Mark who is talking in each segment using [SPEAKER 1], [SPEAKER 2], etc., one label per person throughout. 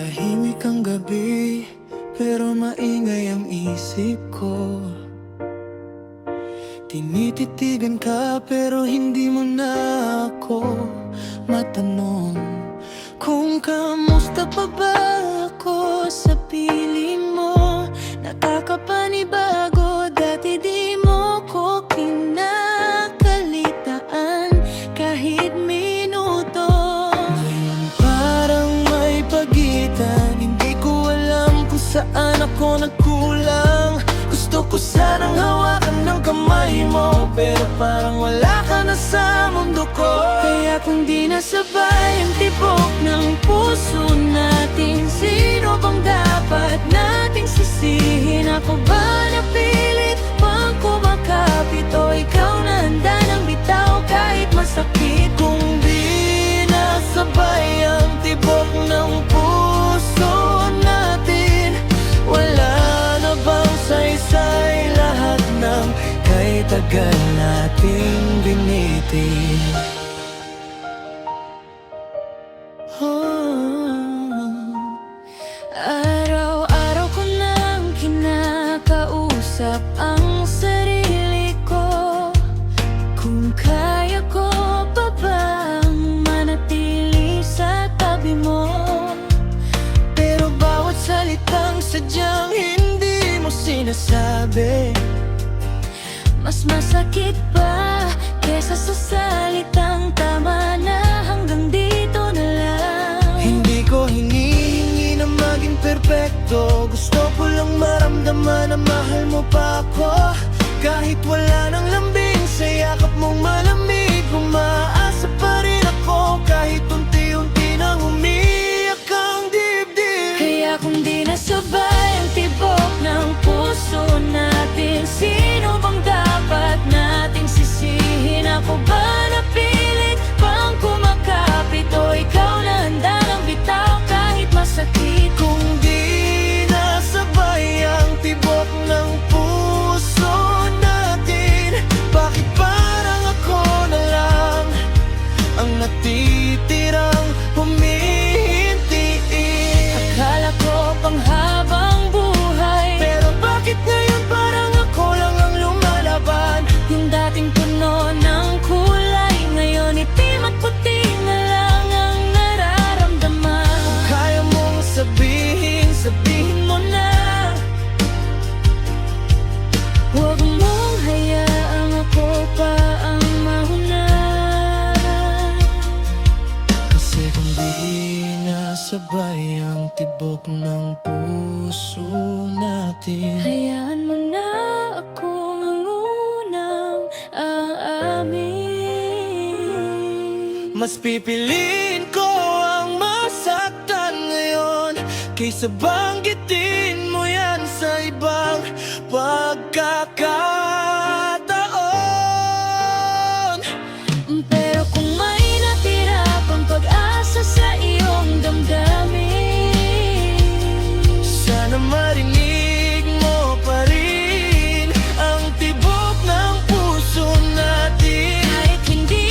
[SPEAKER 1] Tahimik ang gabi, pero maingay ang isip ko. Tinititigan ka pero hindi mo na ako matanong kung kamusta pa ba ako sa piling mo. Nakakapanibago, dati di mo ko kinakalitaan kahit minuto. Ngayon parang may pagitan, hindi ko alam kung saan ako nagkulang. Gusto ko sanang hawakan ng kamay mo, pero parang wala ka na sa mundo ko. Kaya kung di nasabay ang tibok ng puso natin, sino bang dapat nating sisihin? Ako ba napilit pang kumakapit, o ikaw na handa ng bitaw kahit masakit? Kung di nasabay ang tibok ng puso natin, wala na bang saysay lahat ng kay tagal nating binitin? Araw-araw ko nang kinakausap ang sarili ko, kung kaya ko pa bang manatili sa tabi mo. Pero bawat salitang sadyang hindi mo sinasabi, mas masakit pa kesa sa salitang tama na hanggang dito na lang. Hindi ko hinihingi na maging perpekto, gusto ko lang maramdaman na mahal mo pa ako. Kahit wala nang lambing sa yakap mong malamig, umaasa pa rin ako kahit unti-unti nang umiyak ang dibdib. Kaya kung di nasabay ang tibok ng puso natin, sino bang dapat nating sisihin? Ako ba napilit pang kumakapit, o ikaw na handa ng bitaw kahit masakit? Kung di nasabay ang tibok ng puso natin, bakit parang ako na lang ang natitirang humihinti? Akala ko panghabang buhay, pero bakit ngayon parang ako lang ang lumalaban? Yung dating puno ng kulay, ngayon itim at puti na lang ang nararamdaman. Kung kaya mong sabihin, sabihin mo na. Huwag mong hayaang ako pa ang mauna. Kasi kung di nasabay ang tibok ng puso natin, hayaan mo na akong ang unang aamin. Mas pipiliin ko ang masaktan ngayon kaysa banggitin mo yan sa ibang pagkakataon. Pero kung may natira pang pag-asa sa iyong damdamin, sana marinig mo pa rin ang tibok ng puso natin. Kahit hindi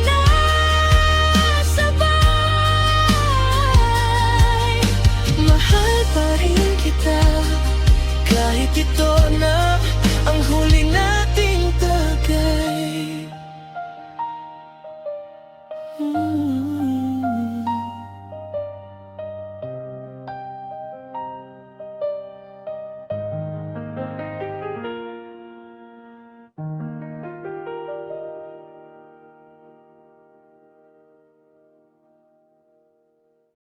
[SPEAKER 1] nasabay, mahal pa rin kita. Kahit ito